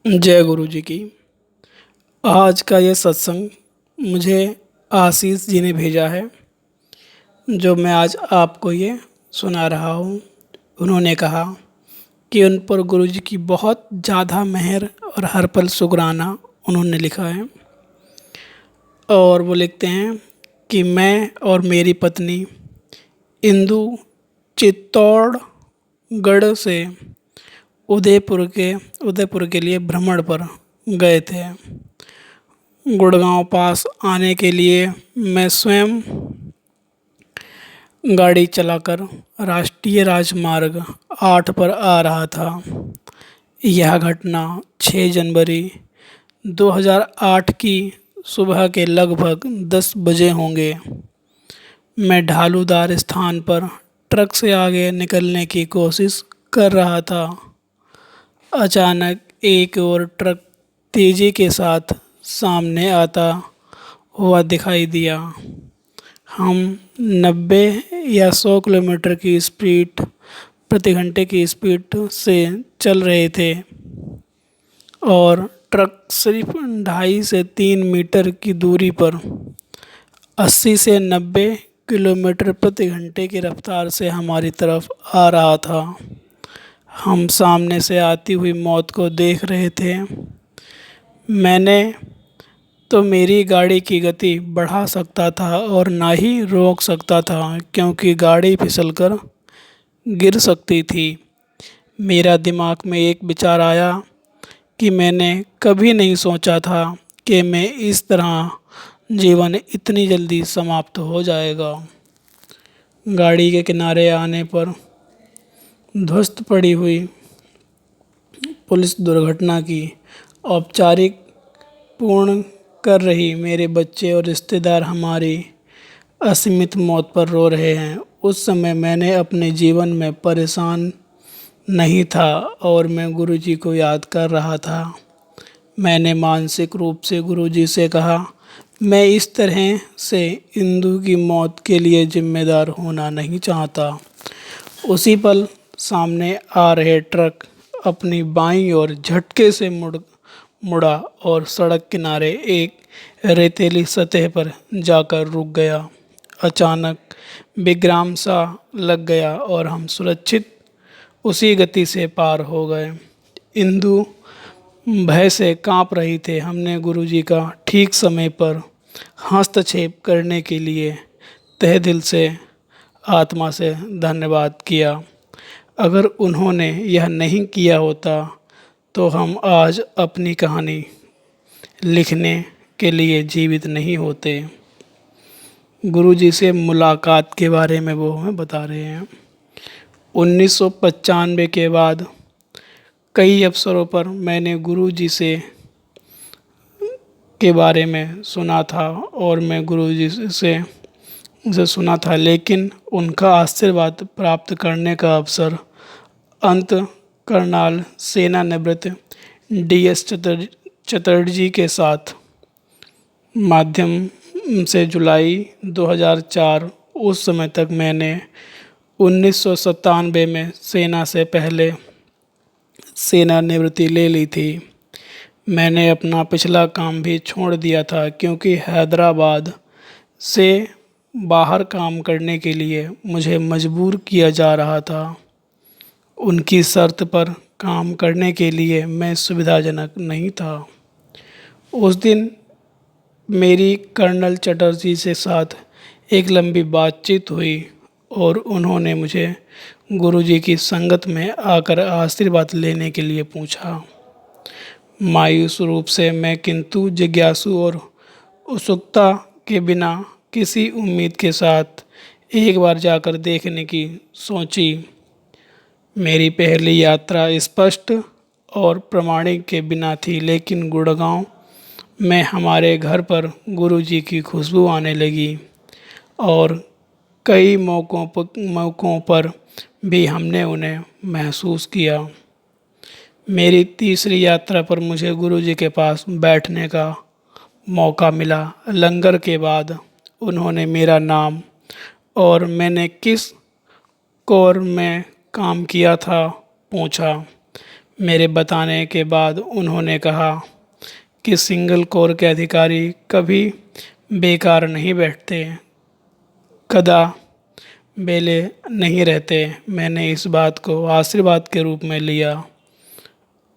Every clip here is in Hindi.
जय गुरु जी की। आज का ये सत्संग मुझे आशीष जी ने भेजा है, जो मैं आज आपको ये सुना रहा हूँ। उन्होंने कहा कि उन पर गुरु जी की बहुत ज़्यादा मेहर और हर पल शुक्राना उन्होंने लिखा है। और वो लिखते हैं कि मैं और मेरी पत्नी इंदु चित्तौड़गढ़ से उदयपुर के लिए भ्रमण पर गए थे। गुड़गांव पास आने के लिए मैं स्वयं गाड़ी चलाकर राष्ट्रीय राजमार्ग 8 पर आ रहा था। यह घटना 6 जनवरी 2008 की सुबह के लगभग 10 बजे होंगे। मैं ढालूदार स्थान पर ट्रक से आगे निकलने की कोशिश कर रहा था। अचानक एक और ट्रक तेज़ी के साथ सामने आता हुआ दिखाई दिया। हम 90 या 100 किलोमीटर की स्पीड प्रति घंटे की स्पीड से चल रहे थे और ट्रक सिर्फ 2.5 से 3 मीटर की दूरी पर 80 से 90 किलोमीटर प्रति घंटे की रफ्तार से हमारी तरफ आ रहा था। हम सामने से आती हुई मौत को देख रहे थे। मैंने तो मेरी गाड़ी की गति बढ़ा सकता था और ना ही रोक सकता था, क्योंकि गाड़ी फिसलकर गिर सकती थी। मेरा दिमाग में एक विचार आया कि मैंने कभी नहीं सोचा था कि मैं इस तरह जीवन इतनी जल्दी समाप्त हो जाएगा। गाड़ी के किनारे आने पर ध्वस्त पड़ी हुई पुलिस दुर्घटना की औपचारिक पूर्ण कर रही मेरे बच्चे और रिश्तेदार हमारी असीमित मौत पर रो रहे हैं। उस समय मैंने अपने जीवन में परेशान नहीं था और मैं गुरुजी को याद कर रहा था। मैंने मानसिक रूप से गुरुजी से कहा, मैं इस तरह से इंदु की मौत के लिए जिम्मेदार होना नहीं चाहता। उसी पल सामने आ रहे ट्रक अपनी बाईं ओर झटके से मुड़ा और सड़क किनारे एक रेतीली सतह पर जाकर रुक गया। अचानक विश्राम सा लग गया और हम सुरक्षित उसी गति से पार हो गए। इंदु भय से कांप रही थी। हमने गुरुजी का ठीक समय पर हस्तक्षेप करने के लिए तहे दिल से आत्मा से धन्यवाद किया। अगर उन्होंने यह नहीं किया होता तो हम आज अपनी कहानी लिखने के लिए जीवित नहीं होते। गुरुजी से मुलाकात के बारे में वो हमें बता रहे हैं। 1995 के बाद कई अवसरों पर मैंने गुरुजी के बारे में सुना था और मैं गुरुजी से सुना था, लेकिन उनका आशीर्वाद प्राप्त करने का अवसर अंत कर्नाल सेवानिवृत्त DS चटर्जी के साथ माध्यम से जुलाई 2004। उस समय तक मैंने 1997 में सेना से पहले सेवानिवृत्ति ले ली थी। मैंने अपना पिछला काम भी छोड़ दिया था, क्योंकि हैदराबाद से बाहर काम करने के लिए मुझे मजबूर किया जा रहा था। उनकी शर्त पर काम करने के लिए मैं सुविधाजनक नहीं था। उस दिन मेरी कर्नल चटर्जी से साथ एक लंबी बातचीत हुई और उन्होंने मुझे गुरुजी की संगत में आकर आशीर्वाद लेने के लिए पूछा। मायूस रूप से मैं, किंतु जिज्ञासु और उत्सुकता के बिना किसी उम्मीद के साथ एक बार जाकर देखने की सोची। मेरी पहली यात्रा स्पष्ट और प्रमाणिक के बिना थी, लेकिन गुड़गांव में हमारे घर पर गुरुजी की खुशबू आने लगी और कई मौक़ों पर भी हमने उन्हें महसूस किया। मेरी तीसरी यात्रा पर मुझे गुरुजी के पास बैठने का मौका मिला। लंगर के बाद उन्होंने मेरा नाम और मैंने किस कोर में काम किया था पूछा। मेरे बताने के बाद उन्होंने कहा कि सिंगल कोर के अधिकारी कभी बेकार नहीं बैठते, कदा बेले नहीं रहते। मैंने इस बात को आशीर्वाद के रूप में लिया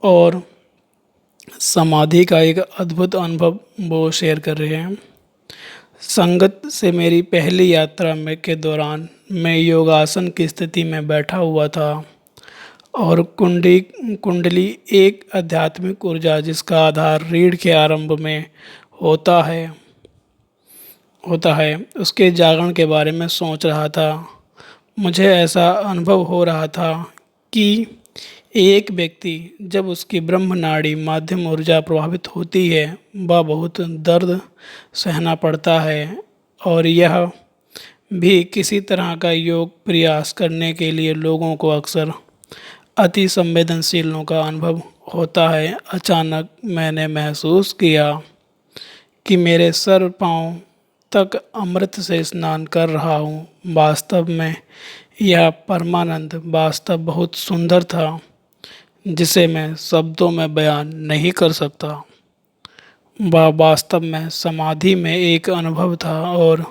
और समाधि का एक अद्भुत अनुभव वो शेयर कर रहे हैं। संगत से मेरी पहली यात्रा में के दौरान मैं योगासन की स्थिति में बैठा हुआ था और कुंडली एक आध्यात्मिक ऊर्जा जिसका आधार रीढ़ के आरंभ में होता है होता है उसके जागरण के बारे में सोच रहा था। मुझे ऐसा अनुभव हो रहा था कि एक व्यक्ति जब उसकी ब्रह्म नाड़ी माध्यम ऊर्जा प्रभावित होती है वह बहुत दर्द सहना पड़ता है और यह भी किसी तरह का योग प्रयास करने के लिए लोगों को अक्सर अति संवेदनशीलों का अनुभव होता है। अचानक मैंने महसूस किया कि मेरे सर पाँव तक अमृत से स्नान कर रहा हूँ। वास्तव में यह परमानंद वास्तव बहुत सुंदर था जिसे मैं शब्दों में बयान नहीं कर सकता। वह वास्तव में समाधि में एक अनुभव था और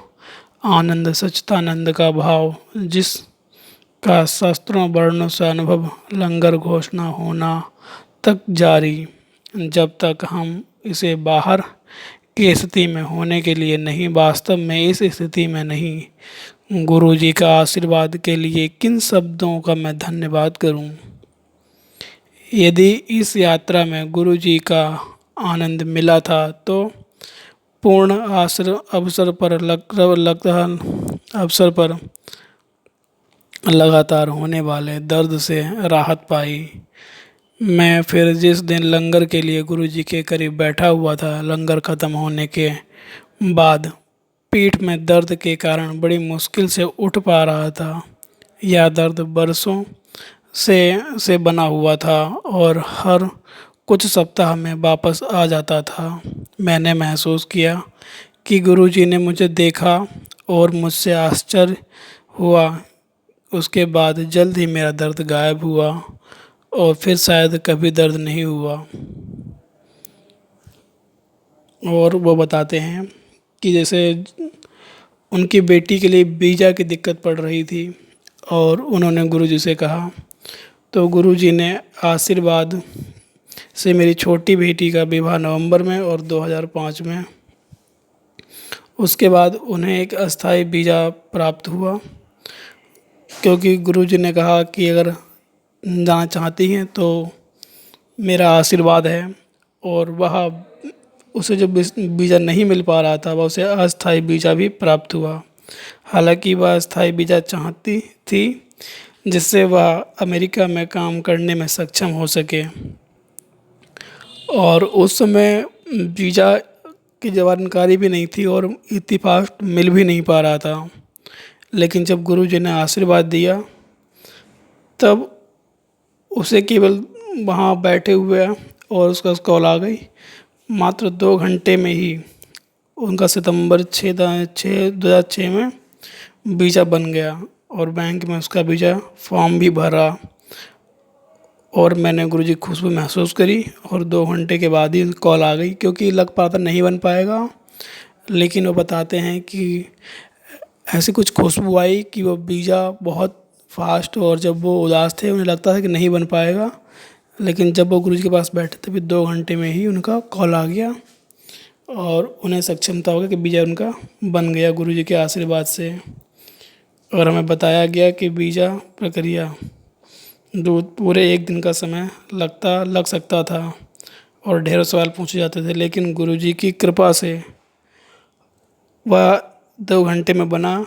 आनंद सच्चिदानंद का भाव जिस का शास्त्रों वर्णों से अनुभव लंगर घोषणा होना तक जारी, जब तक हम इसे बाहर की स्थिति में होने के लिए नहीं, वास्तव में इस स्थिति में नहीं। गुरु जी का आशीर्वाद के लिए किन शब्दों का मैं धन्यवाद करूं। यदि इस यात्रा में गुरु जी का आनंद मिला था तो पूर्ण आश्र अवसर पर अवसर पर लगातार होने वाले दर्द से राहत पाई। मैं फिर जिस दिन लंगर के लिए गुरु जी के करीब बैठा हुआ था, लंगर ख़त्म होने के बाद पीठ में दर्द के कारण बड़ी मुश्किल से उठ पा रहा था। यह दर्द बरसों से बना हुआ था और हर कुछ सप्ताह में वापस आ जाता था। मैंने महसूस किया कि गुरु जी ने मुझे देखा और मुझसे आश्चर्य हुआ। उसके बाद जल्द ही मेरा दर्द गायब हुआ और फिर शायद कभी दर्द नहीं हुआ। और वो बताते हैं कि जैसे उनकी बेटी के लिए वीज़ा की दिक्कत पड़ रही थी और उन्होंने गुरुजी से कहा, तो गुरुजी ने आशीर्वाद से मेरी छोटी बेटी का विवाह नवंबर में और 2005 में, उसके बाद उन्हें एक अस्थायी वीज़ा प्राप्त हुआ क्योंकि गुरुजी ने कहा कि अगर जाना चाहती हैं तो मेरा आशीर्वाद है। और वह उसे जब वीज़ा नहीं मिल पा रहा था वह उसे अस्थायी वीज़ा भी प्राप्त हुआ। हालांकि वह अस्थायी वीज़ा चाहती थी जिससे वह अमेरिका में काम करने में सक्षम हो सके और उस समय वीज़ा की जानकारी भी नहीं थी और इत्तेफाक मिल भी नहीं पा रहा था। लेकिन जब गुरुजी ने आशीर्वाद दिया तब उसे केवल वहाँ बैठे हुए और उसका कॉल आ गई। मात्र 2 घंटे में ही उनका सितंबर 2006 में वीज़ा बन गया और बैंक में उसका वीज़ा फॉर्म भी भरा और मैंने गुरुजी की खुशबू महसूस करी और 2 घंटे के बाद ही कॉल आ गई क्योंकि लग पाता नहीं बन पाएगा। लेकिन वो बताते हैं कि ऐसी कुछ खुशबू आई कि वो वीज़ा बहुत फास्ट, और जब वो उदास थे उन्हें लगता था कि नहीं बन पाएगा, लेकिन जब वो गुरुजी के पास बैठे थे फिर 2 घंटे में ही उनका कॉल आ गया और उन्हें सक्षमता हो गई कि वीज़ा उनका बन गया गुरुजी के आशीर्वाद से। और हमें बताया गया कि वीज़ा प्रक्रिया पूरे 1 दिन का समय लग सकता था और ढेरों सवाल पूछे जाते थे, लेकिन गुरुजी की कृपा से वह 2 घंटे में बना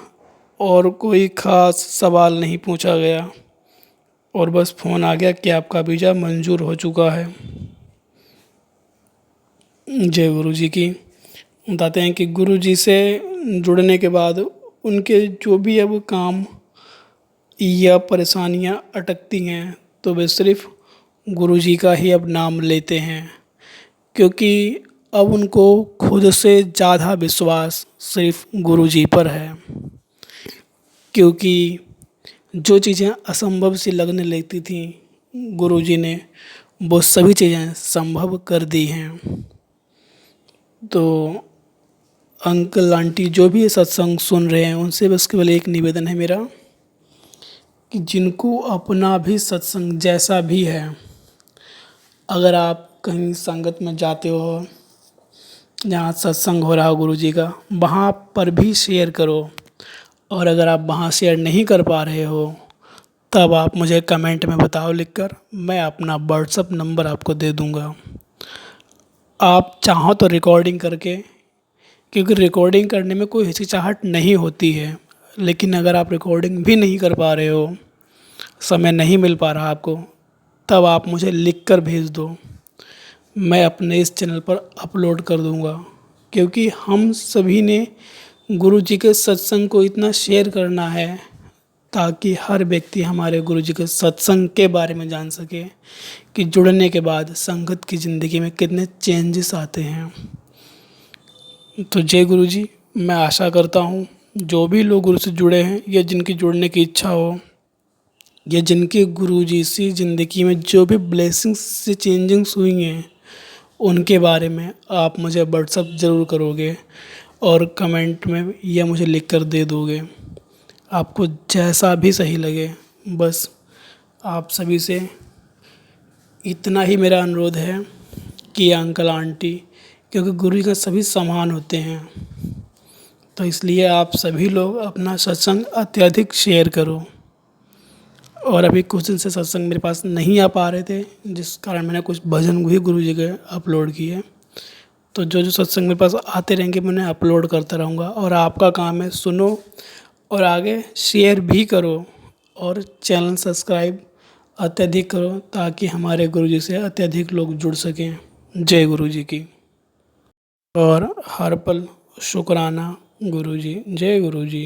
और कोई ख़ास सवाल नहीं पूछा गया और बस फ़ोन आ गया कि आपका वीज़ा मंजूर हो चुका है। जय गुरुजी की। बताते हैं कि गुरुजी से जुड़ने के बाद उनके जो भी अब काम या परेशानियां अटकती हैं तो वे सिर्फ़ गुरुजी का ही अब नाम लेते हैं, क्योंकि अब उनको खुद से ज़्यादा विश्वास सिर्फ गुरुजी पर है। क्योंकि जो चीज़ें असंभव सी लगने लगती थीं गुरुजी ने वो सभी चीज़ें संभव कर दी हैं। तो अंकल आंटी जो भी ये सत्संग सुन रहे हैं उनसे बस केवल एक निवेदन है मेरा कि जिनको अपना भी सत्संग जैसा भी है, अगर आप कहीं संगत में जाते हो जहाँ सत्संग हो रहा हो गुरु जी का, वहाँ पर भी शेयर करो। और अगर आप वहाँ शेयर नहीं कर पा रहे हो तब आप मुझे कमेंट में बताओ लिखकर, मैं अपना व्हाट्सअप नंबर आपको दे दूँगा। आप चाहो तो रिकॉर्डिंग करके, क्योंकि रिकॉर्डिंग करने में कोई हिचकिचाहट नहीं होती है, लेकिन अगर आप रिकॉर्डिंग भी नहीं कर पा रहे हो, समय नहीं मिल पा रहा आपको, तब आप मुझे लिख कर भेज दो, मैं अपने इस चैनल पर अपलोड कर दूंगा। क्योंकि हम सभी ने गुरु जी के सत्संग को इतना शेयर करना है ताकि हर व्यक्ति हमारे गुरु जी के सत्संग के बारे में जान सके कि जुड़ने के बाद संगत की ज़िंदगी में कितने चेंजेस आते हैं। तो जय गुरु जी। मैं आशा करता हूँ जो भी लोग गुरु से जुड़े हैं या जिनकी जुड़ने की इच्छा हो, या जिनके गुरु जी से ज़िंदगी में जो भी ब्लेसिंग्स से चेंजिंग्स हुई हैं उनके बारे में आप मुझे व्हाट्सअप ज़रूर करोगे और कमेंट में या मुझे लिख कर दे दोगे, आपको जैसा भी सही लगे। बस आप सभी से इतना ही मेरा अनुरोध है कि अंकल आंटी, क्योंकि गुरु जी का सभी समान होते हैं, तो इसलिए आप सभी लोग अपना सत्संग अत्यधिक शेयर करो। और अभी कुछ दिन से सत्संग मेरे पास नहीं आ पा रहे थे, जिस कारण मैंने कुछ भजन भी गुरु जी के अपलोड किए। तो जो जो सत्संग मेरे पास आते रहेंगे मैं उन्हें अपलोड करता रहूँगा, और आपका काम है सुनो और आगे शेयर भी करो और चैनल सब्सक्राइब अत्यधिक करो ताकि हमारे गुरु जी से अत्यधिक लोग जुड़ सकें। जय गुरु जी की। और हर पल शुक्राना गुरु जी। जय गुरु जी।